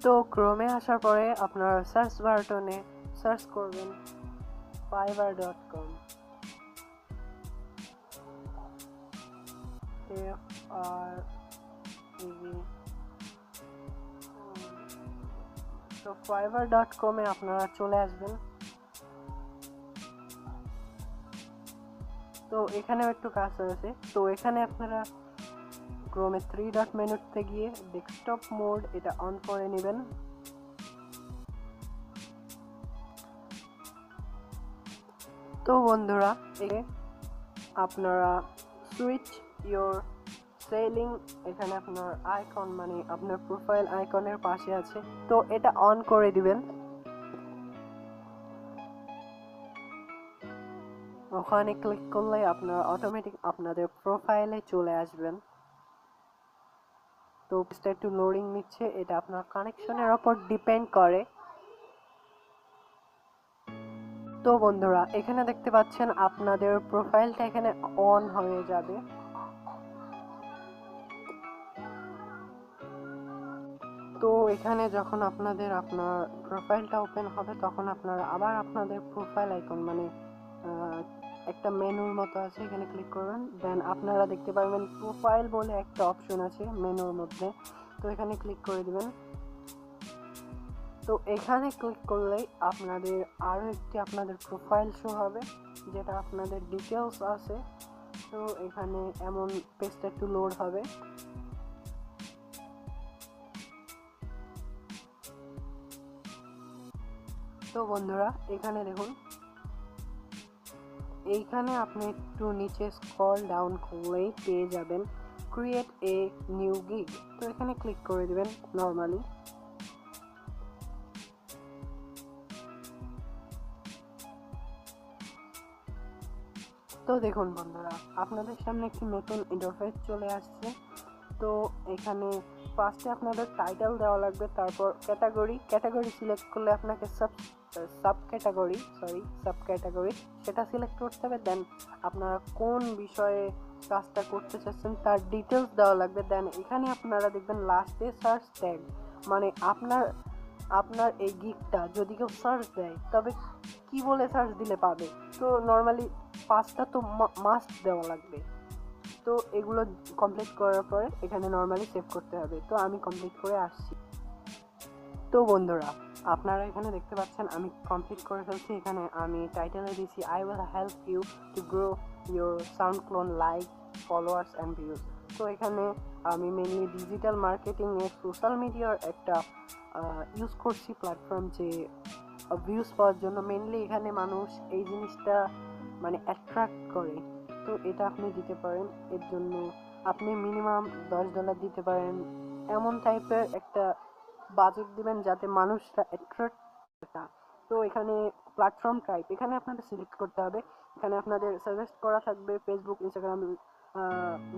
তো ক্রোমে আসার পরে আপনার সার্চ বাটনে সার্চ করবেন fiverr.com তো fiverr.com এ আপনারা চলে আসবেন। তো এখানেও একটু কাজ রয়েছে। তো এখানে আপনারা ক্রোমে 3 ডট মেনুতে গিয়ে ডেস্কটপ মোড এটা অন করে নেবেন। তো বন্ধুরা, আপনারা সুইচ ইওর সেলিং, এখানে আপনার আইকন মানে আপনার প্রোফাইল আইকনের পাশে আছে, তো এটা অন করে দিবেন। ওখানে ক্লিক করলে আপনার অটোমেটিক আপনাদের প্রোফাইলে চলে আসবেন। তো পেজটা একটু লোডিং নিচ্ছে, এটা আপনার কানেকশনের উপর ডিপেন্ড করে। তো বন্ধুরা, এখানে দেখতে পাচ্ছেন আপনাদের প্রোফাইলটা এখানে অন হয়ে যাবে। তো এখানে যখন আপনার প্রোফাইলটা ওপেন হবে তখন আপনারা আবার আপনাদের প্রোফাইল আইকন মানে একটা মেনুর মতো আছে, এখানে ক্লিক করবেন। দেন আপনারা দেখতে পারবেন প্রোফাইল বলে একটা অপশন আছে মেনুর মধ্যে, তো এখানে ক্লিক করে দিবেন। তো এখানে ক্লিক করলেই আপনাদের আরও একটি আপনাদের প্রোফাইল শো হবে, যেটা আপনাদের ডিটেলস আছে। তো এখানে এমন পেজটা একটু লোড হবে। তো বন্ধুরা, এখানে দেখুন, এইখানে আপনি একটু নিচে স্ক্রল ডাউন করলেই পেয়ে যাবেন ক্রিয়েট এ নিউ গিগ। তো এখানে ক্লিক করে দিবেন নর্মালি। তো দেখুন বন্ধুরা, আপনাদের সামনে একটি নতুন ইন্টারফেস চলে আসছে। তো এখানে ফার্স্টে আপনাদের টাইটেল দেওয়া লাগবে, তারপর ক্যাটাগরি সিলেক্ট করলে আপনাকে সাব ক্যাটাগরি সেটা সিলেক্ট করতে হবে। দেন আপনারা কোন বিষয়ে কাজটা করতে চাচ্ছেন তার ডিটেলস দেওয়া লাগবে। দেন এখানে আপনারা দেখবেন লাস্টে সার্চ ট্যাগ, মানে আপনার এই গিগটা যদি কেউ সার্চ দেয় তবে কি বলে সার্চ দিলে পাবে। তো নর্মালি 5টা তো মাস্ট দেওয়া লাগবে। তো এগুলো কমপ্লিট করার পরে এখানে নর্মালি সেভ করতে হবে। তো আমি কমপ্লিট করে আসছি। তো বন্ধুরা, আপনারা এখানে দেখতে পাচ্ছেন আমি কমপ্লিট করে ফেলছি। এখানে আমি টাইটেলে দিয়েছি I will help you to grow your sound clone like followers and views. তো এখানে আমি মেনলি ডিজিটাল মার্কেটিং এর সোশ্যাল মিডিয়ার একটা ইউজ করছি প্ল্যাটফর্ম, যে ভিউজ পাওয়ার জন্য। মেনলি এখানে মানুষ এই জিনিসটা মানে অ্যাট্রাক্ট করে। তো এটা আপনি দিতে পারেন। এর জন্য আপনি মিনিমাম $10 দিতে পারেন, এমন টাইপের একটা বাজেট দিবেন যাতে মানুষরা অ্যাট্রাক্ট। তো এখানে প্ল্যাটফর্ম টাইপ এখানে আপনাদের সিলেক্ট করতে হবে। এখানে আপনাদের সাজেস্ট করা থাকবে ফেসবুক, ইনস্টাগ্রাম,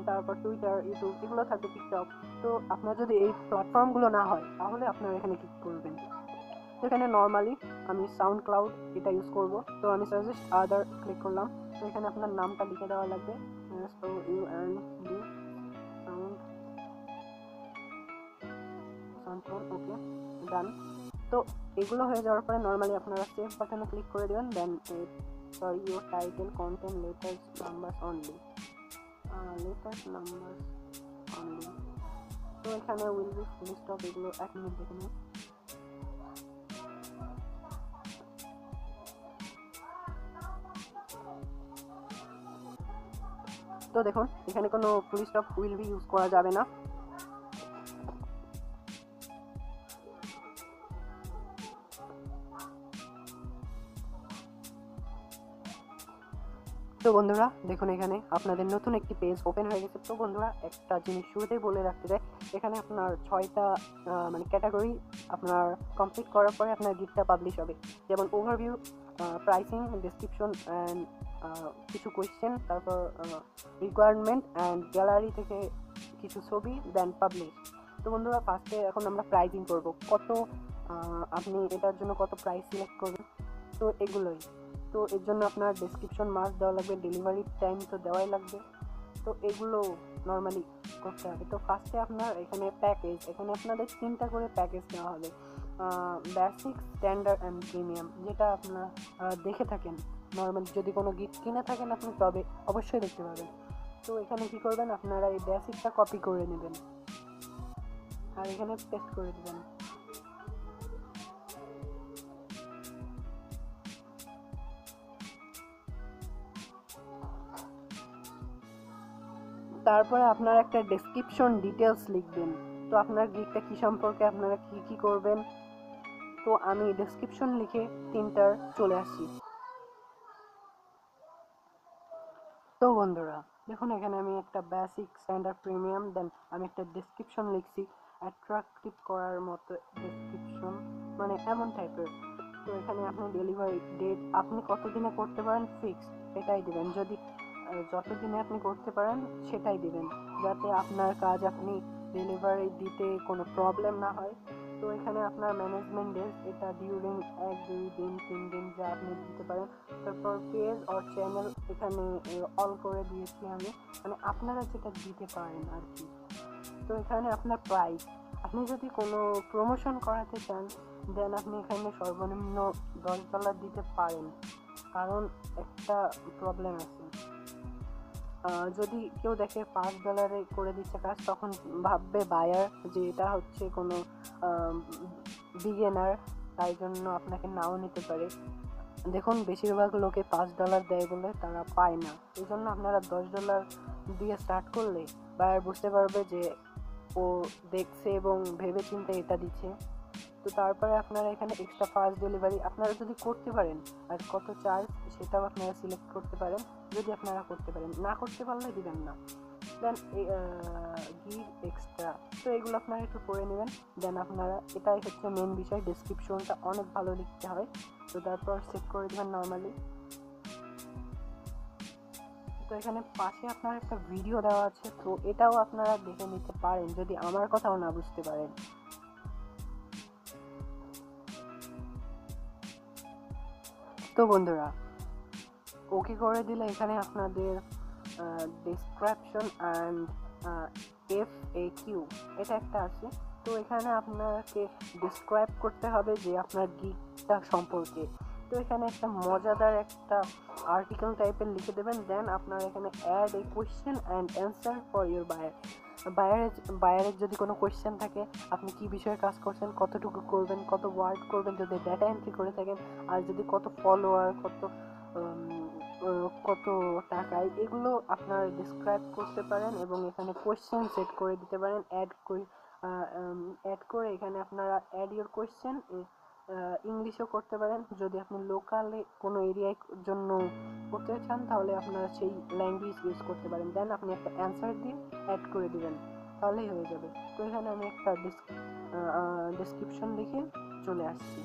তারপর টুইটার, ইউটিউব, এগুলো থাকবে, টিকটক। তো আপনার যদি এই প্ল্যাটফর্মগুলো না হয় তাহলে আপনারা এখানে ক্লিক করবেন। তো এখানে নর্মালি আমি সাউন্ড ক্লাউড এটা ইউজ করব। তো আমি সাজেস্ট আদার ক্লিক করলাম। তো এখানে আপনার নামটা লিখে দেওয়া লাগবে, SOUND সাউন্ড, ওকে, ডান। তো এগুলো হয়ে যাওয়ার পরে নর্মালি আপনারা সেভ বাটনে ক্লিক করে দেবেন। Then your title content letters numbers only, তো এখানে উইল বি ফুল স্টপ, এগুলো 1 মিনিট দেখে নিন। তো দেখুন, এখানে কোনো full stop will be use করা যাবে না। তো বন্ধুরা দেখুন, এখানে আপনাদের নতুন একটি পেজ ওপেন হয়ে গেছে। তো বন্ধুরা, একটা জিনিস শুরুতেই বলে রাখতে চাই, এখানে আপনার 6টা মানে ক্যাটাগরি আপনার কমপ্লিট করার পরে আপনার গিগটা পাবলিশ হবে। যেমন ওভারভিউ, প্রাইসিং, ডেসক্রিপশন অ্যান্ড কিছু কোয়েশ্চেন, তারপর রিকোয়ারমেন্ট অ্যান্ড গ্যালারি থেকে কিছু ছবি, দেন পাবলিশ। তো বন্ধুরা, ফার্স্টে এখন আমরা প্রাইসিং করব, কত আপনি এটার জন্য কত প্রাইস সিলেক্ট করবেন। তো এগুলোই। তো এর জন্য আপনার ডেসক্রিপশন মাস্ট দেওয়া লাগবে, ডেলিভারি টাইম তো দেওয়াই লাগবে। তো তো এগুলো নর্মালি করতে হবে। তো ফার্স্টে আপনার এখানে প্যাকেজ, এখানে আপনাদের 3টা করে প্যাকেজ নেওয়া হবে, বেসিক, স্ট্যান্ডার্ড অ্যান্ড প্রিমিয়াম, যেটা আপনারা দেখে থাকেন নর্মালি, যদি কোনো গিফট কিনে থাকেন আপনি তবে অবশ্যই দেখতে পাবেন। তো এখানে কি করবেন, আপনারা এই বেসিকটা কপি করে নেবেন আর এখানে পেস্ট করে দেবেন। তারপরে আপনারা একটা ডেসক্রিপশন ডিটেলস লিখবেন। তো আপনার গিফটটা কি সম্পর্কে, আপনারা কি কি করবেন। তো আমি ডেসক্রিপশন লিখে 3টার চলে আসি। তো বন্ধুরা দেখুন, এখানে আমি একটা বেসিক, স্ট্যান্ডার্ড, প্রিমিয়াম, দেন আমি একটা ডেসক্রিপশন লিখছি, অ্যাট্রাকটিভ করার মতো ডেসক্রিপশন, মানে এমন টাইপের। তো এখানে আপনি ডেলিভারি ডেট আপনি কতদিনে করতে পারেন ফিক্সড এটাই দিবেন, যদি যতদিনে আপনি করতে পারেন সেটাই দিবেন, যাতে আপনার কাজ আপনি ডেলিভারি দিতে কোনো প্রবলেম না হয়। তো এখানে আপনার ম্যানেজমেন্ট ডেজ, এটা ডিউরিং 1, 2 দিন, 3 দিন যা আপনি দিতে পারেন। তারপর পেজ অর চ্যানেল এখানে অল করে দিয়েছি আমি, মানে আপনারা যেটা দিতে পারেন আর কি। তো এখানে আপনার প্রাইস, আপনি যদি কোনো প্রমোশন করাতে চান দেন আপনি এখানে সর্বনিম্ন $10 দিতে পারেন, কারণ একটা প্রবলেম আছে, যদি কেউ দেখে $5 করে দিচ্ছে কাজ, তখন ভাববে বায়ার যে এটা হচ্ছে কোনো বিগিনার, তাই জন্য আপনাকে নাও নিতে পারে। দেখুন বেশিরভাগ লোকে $5 দেয় বলে তারা পায় না, এই জন্য আপনারা $10 দিয়ে স্টার্ট করলে বায়ার বুঝতে পারবে যে ও দেখছে এবং ভেবে চিন্তে এটা দিচ্ছে। তো তারপরে আপনারা এখানে এক্সট্রা ফাস্ট ডেলিভারি আপনারা যদি করতে পারেন আর কত চার্জ সেটাও আপনারা সিলেক্ট করতে পারেন, যদি আপনারা করতে পারেন, না করতে পারলে দিবেন না। দেন গিভ এক্সট্রা, তো এগুলো আপনারা একটু করে নেবেন। দেন আপনারা, এটাই হচ্ছে মেন বিষয়, ডেসক্রিপশনটা অনেক ভালো লিখতে হয়। তো তারপর সেভ করে দেবেন নর্মালি। তো এখানে পাশে আপনার একটা ভিডিও দেওয়া আছে, তো এটাও আপনারা দেখে নিতে পারেন যদি আমার কথাও না বুঝতে পারেন। তো বন্ধুরা ওকে করে দিলে এখানে আপনাদের ডেসক্রিপশন অ্যান্ড FAQ এটা একটা আছে। তো এখানে আপনাকে ডিসক্রাইব করতে হবে যে আপনার গিগটা সম্পর্কে। তো এখানে একটা মজাদার একটা আর্টিকেল টাইপের লিখে দেবেন। দেন আপনার এখানে add a question and answer for your বায়ারের যদি কোনো কোয়েশ্চেন থাকে, আপনি কি বিষয়ে কাজ করছেন, কতটুকু করবেন, কত ওয়ার্ড করবেন যদি ডাটা এন্ট্রি করে থাকেন, আর যদি কত ফলোয়ার, কত টাকায়, এগুলো আপনারা ডিসক্রাইব করতে পারেন এবং এখানে কোয়েশ্চেন সেট করে দিতে পারেন। অ্যাড করে এখানে আপনারা অ্যাড ইউর কোয়েশ্চেন ইংলিশও করতে পারেন, যদি আপনি লোকালে কোনো এরিয়ার জন্য করতে চান তাহলে আপনারা সেই ল্যাঙ্গুয়েজ ইউজ করতে পারেন। দেন আপনি একটা অ্যান্সার দিয়ে অ্যাড করে দিবেন, তাহলেই হয়ে যাবে। তো এখানে আমি একটা ডেসক্রিপশন লিখে চলে আসছি।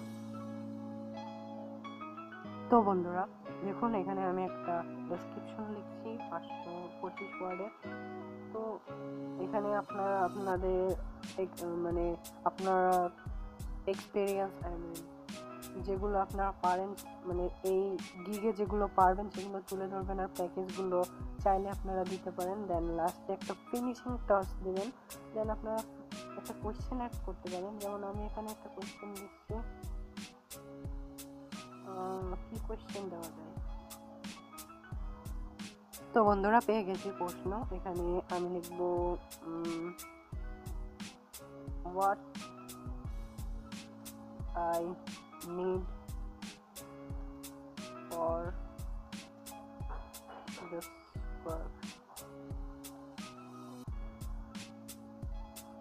তো বন্ধুরা দেখুন, এখানে আমি একটা ডেসক্রিপশন লিখছি 525 ওয়ার্ডের। তো এখানে আপনারা আপনাদের মানে আপনারা এক্সপেরিয়েন্স, যেগুলো আপনারা পারেন, মানে এই গিগে যেগুলো পারবেন সেগুলো তুলে ধরবেন, আর প্যাকেজগুলো চাইলে আপনারা দিতে পারেন। দেন লাস্টে একটা ফিনিশিং টাচ দেবেন। দেন আপনারা একটা কোয়েশ্চেন অ্যাড করতে পারেন, যেমন আমি এখানে একটা কোয়েশ্চেন দিচ্ছি, কি কোয়েশ্চেন দেওয়া যায়। তো বন্ধুরা পেয়ে গেছি প্রশ্ন, এখানে আমি লিখব what I need for this work,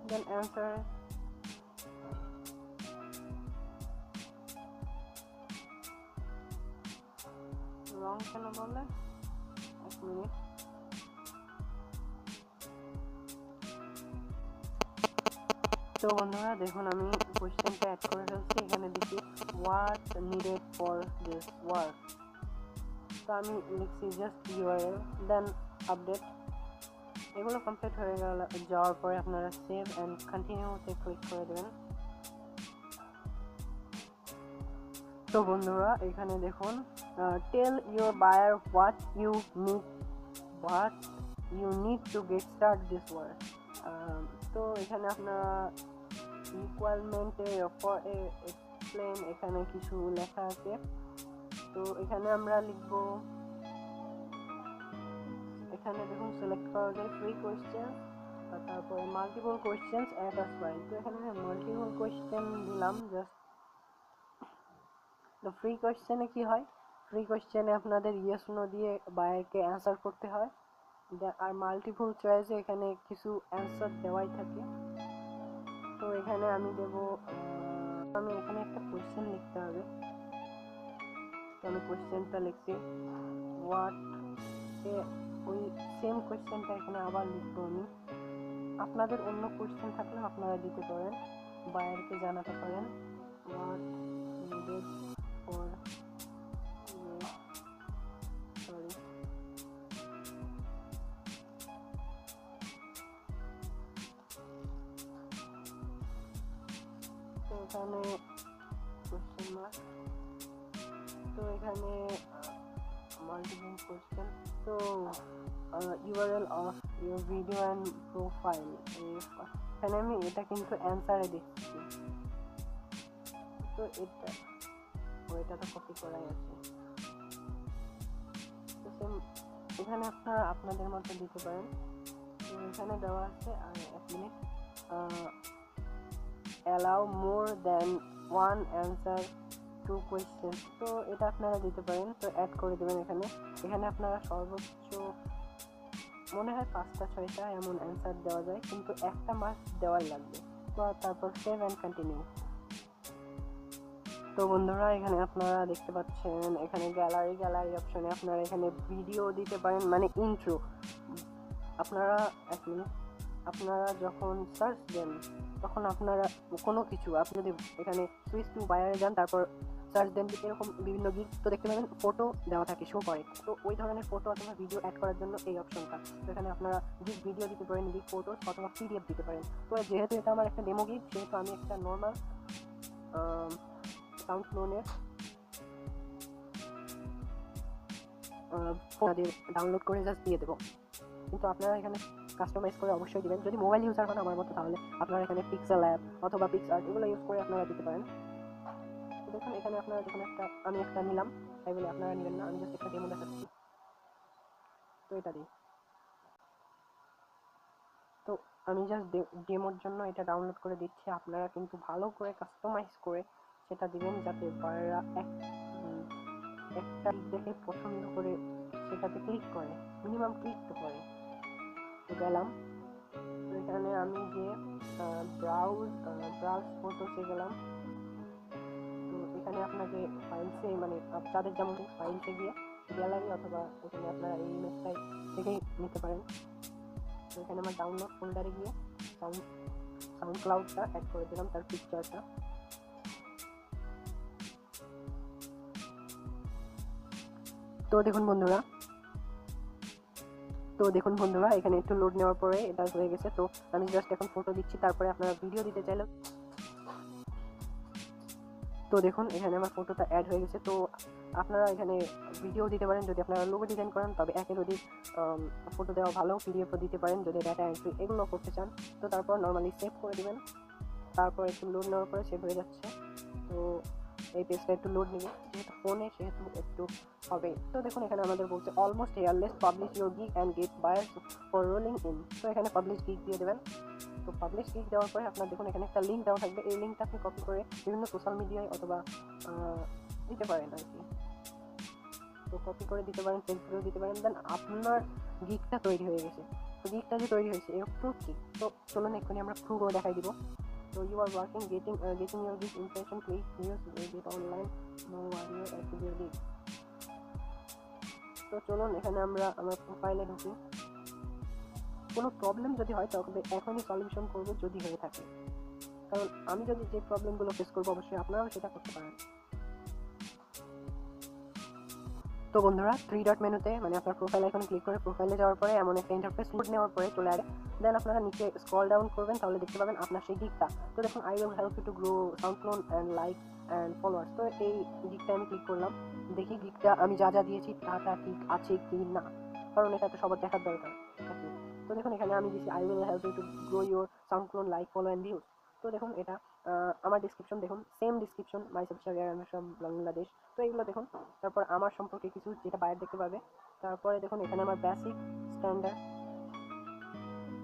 then answer wrong কেন বলে, এক মিনিট। তো বন্ধুরা দেখুন, আমি কোয়েশ্চেনটা অ্যাড করে ফেলছি, এখানে দিচ্ছি what needed for this work. তো আমি লিখছি জাস্ট URL, দেন আপডেট। এগুলো কমপ্লিট হয়ে যাওয়ার পরে আপনারা সেভ অ্যান্ড কন্টিনিউতে ক্লিক করে দেবেন। তো বন্ধুরা এখানে দেখুন, tell your buyer what you need, what you need to get start this word. তো এখানে আপনারা রিকোয়ারমেন্টে ফর এক্সপ্লেন এখানে কিছু লেখা আছে। তো এখানে আমরা লিখব, এখানে দেখুন সিলেক্ট করা যায় ফ্রি কোয়েশ্চেন, তারপরে multiple questions at a file. তো এখানে মাল্টিপল কোয়েশ্চেন দিলাম জাস্ট। তো ফ্রি কোয়েশ্চেনে কি হয়, ফ্রি কোয়েশ্চেনে আপনাদের ইয়েস নো দিয়ে বায়ারকে অ্যান্সার করতে হয়, আর মাল্টিপল চয়েসে এখানে কিছু অ্যান্সার দেওয়াই থাকে। তো এখানে আমি দেব, আমি এখানে একটা কোয়েশ্চেন লিখতে হবে। তো আমি কোয়েশ্চেনটা লিখছি হোয়াট, ওই সেম কোয়েশ্চেনটা এখানে আবার লিখবো আমি। আপনাদের অন্য কোয়েশ্চেন থাকলে আপনারা দিতে পারেন, বায়ারকে জানাতে পারেন হোয়াট নিডেড ফর সরি। তো এখানে কোয়েশ্চেন মার্ক, তো এখানে মাল্টিপল কোয়েশ্চেন। তো URL of your video and profile, এখানে আমি এটা কিন্তু অ্যান্সারে দিচ্ছি। তো এটা তো কপি করাই আছে। তো সেম এখানে আপনারা আপনাদের মতো দিতে পারেন। তো এখানে দেওয়া আছে, আর এক minute, allow more than one answer to question. তো এটা আপনারা দিতে পারেন। তো অ্যাড করে দেবেন এখানে। এখানে আপনারা সর্বোচ্চ মনে হয় 5টা 6টা এমন অ্যান্সার দেওয়া যায়, কিন্তু একটা মার্ক দেওয়াই লাগবে। তো তারপর সেভ অ্যান্ড কন্টিনিউ। তো বন্ধুরা এখানে আপনারা দেখতে পাচ্ছেন, এখানে গ্যালারি অপশনে আপনারা এখানে ভিডিও দিতে পারেন, মানে ইন্ট্রো। আপনারা এক মিনিট, আপনারা যখন সার্চ দেন তখন আপনারা কোনো কিছু, আপনি যদি এখানে সুইচ টু বায়ারে যান, তারপর সার্চ দেন, এরকম বিভিন্ন গিগ তো দেখতে পাবেন ফটো দেওয়া থাকে, শো করে। তো ওই ধরনের ফটো অথবা ভিডিও অ্যাড করার জন্য এই অপশনটা। তো এখানে আপনারা গিগ ভিডিও দিতে পারেন, গিগ ফটো অথবা PDF দিতে পারেন। তো যেহেতু এটা আমার একটা ডেমো গিগ, সেহেতু আমি একটা নর্মাল সাউন্ড ক্লোনের ডাউনলোড করে জাস্ট দিয়ে দেবো। কিন্তু আপনারা এখানে কাস্টমাইজ করে অবশ্যই দিবেন। যদি মোবাইল ইউজার হন আমার মতো, তাহলে আপনারা এখানে পিক্সেল অ্যাপ অথবা পিক্সআর্ট এগুলো ইউজ করে আপনারা দিতে পারেন। তো দেখুন এখানে আপনারা যখন আমি একটা নিলাম, তাই বলে আপনারা নেবেন না, আমি জাস্ট একটা ডেমো দেখাচ্ছি। তো এটা দিই। তো আমি জাস্ট ডেমোর জন্য এটা ডাউনলোড করে দিচ্ছি। আপনারা কিন্তু ভালো করে কাস্টমাইজ করে সেটা দিবেন, যাতে বায়াররা একটা দেখে পছন্দ করে সেটাতে ক্লিক করে, মিনিমাম ক্লিক তো করে। তো গেলাম, তো এখানে আমি যে ব্রাউজ ফটোসে গেলাম। তো এখানে আপনাকে ফাইলসে, মানে আপনাদের যেমন ফাইলসে গিয়ে গ্যালারি অথবা এখানে আপনারা এই ইমেজটাই থেকেই নিতে পারেন। তো এখানে আমার ডাউনলোড ফোল্ডারে গিয়ে সাউন্ড ক্লাউডটা অ্যাড করে দিলাম, তার পিকচারটা। তো দেখুন বন্ধুরা এখানে একটু লোড নেওয়ার পরে এটা হয়ে গেছে। তো আমি জাস্ট এখন ফটো দিচ্ছি, তারপরে আপনারা ভিডিও দিতে চাইলে, তো দেখুন এখানে আমার ফটোটা অ্যাড হয়ে গেছে। তো আপনারা এখানে ভিডিও দিতে পারেন যদি আপনারা লোগো ডিজাইন করেন, তবে একের অধিক ফটো দেওয়া ভালো। PDFও দিতে পারেন যদি ডাটা এন্ট্রি এগুলো করতে চান। তো তারপর নর্মালি সেভ করে দেবেন, তারপর একটু লোড নেওয়ার পরে সেভ হয়ে যাচ্ছে। তো এই পেজটা একটু লোড নেবে, যেহেতু ফোনে সেহেতু একটু হবে। তো দেখুন এখানে আমাদের বলছে almost hairless, publish your gig and get buyers for rolling in. তো এখানে পাবলিশ গিগ দিয়ে দেবেন। তো পাবলিশ গিগ দেওয়ার পরে আপনার দেখুন এখানে একটা লিঙ্ক দেওয়া থাকবে, এই লিঙ্কটা আপনি কপি করে বিভিন্ন সোশ্যাল মিডিয়ায় অথবা দিতে পারেন আর কি। তো কপি করে দিতে পারেন, ফেসবুকেও দিতে পারেন। দেন আপনার গিগটা তৈরি হয়ে গেছে। তো গিগটা যে তৈরি হয়েছে এর প্রুফ কি? তো চলুন এক্ষুনি আমরা প্রুফও দেখাই দিব। So you are working getting your gig impression, please use it online, no audio actively gig. তো চলুন এখানে আমরা আমার প্রোফাইলে ঢুকি। কোনো প্রবলেম যদি হয় তবে এখনই সলিউশন করব যদি হয়ে থাকে, কারণ আমি যদি যে প্রবলেমগুলো ফেস করবো অবশ্যই আপনারাও সেটা করতে পারেন। তো বন্ধুরা 3 ডট মেনুতে, মানে আপনার প্রোফাইল আইকনে ক্লিক করে প্রোফাইলে যাওয়ার পরে এমন একটা ইন্টারফেস লোড নেওয়ার পরে চলে আসে। দেন আপনারা নিচে স্ক্রল ডাউন করবেন, তাহলে দেখতে পাবেন আপনার সেই গিগটা। তো দেখুন I will help you to grow SoundCloud and like and followers. তো এই গিগটা আমি ক্লিক করলাম, দেখি গিগটা আমি যা যা দিয়েছি তা ঠিক আছে কি না, কারণ এটা তো সবার দেখার দরকার। তো দেখুন এখানে আমি দিচ্ছি I will help you to grow your sound clone like follow and views. তো দেখুন এটা আমার ডিসক্রিপশন দেখুন, সেম ডিসক্রিপশন মাই সাবস্ক্রাইবার আমি সব বাংলাদেশ। তো এগুলো দেখুন, তারপর আমার সম্পর্কে কিছু যেটা বাইরে দেখতে পাবে। তারপরে দেখুন এখানে আমার বেসিক, স্ট্যান্ডার্ড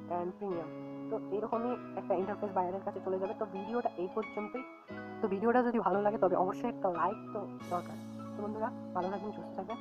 অ্যান্ড প্রিমিয়াম। তো এইরকমই একটা ইন্টারফেস বাইরের কাছে চলে যাবে। তো ভিডিওটা এই পর্যন্তই। তো ভিডিওটা যদি ভালো লাগে তবে অবশ্যই একটা লাইক তো দরকার। তো বন্ধুরা ভালো থাকবেন, সুস্থ থাকবেন।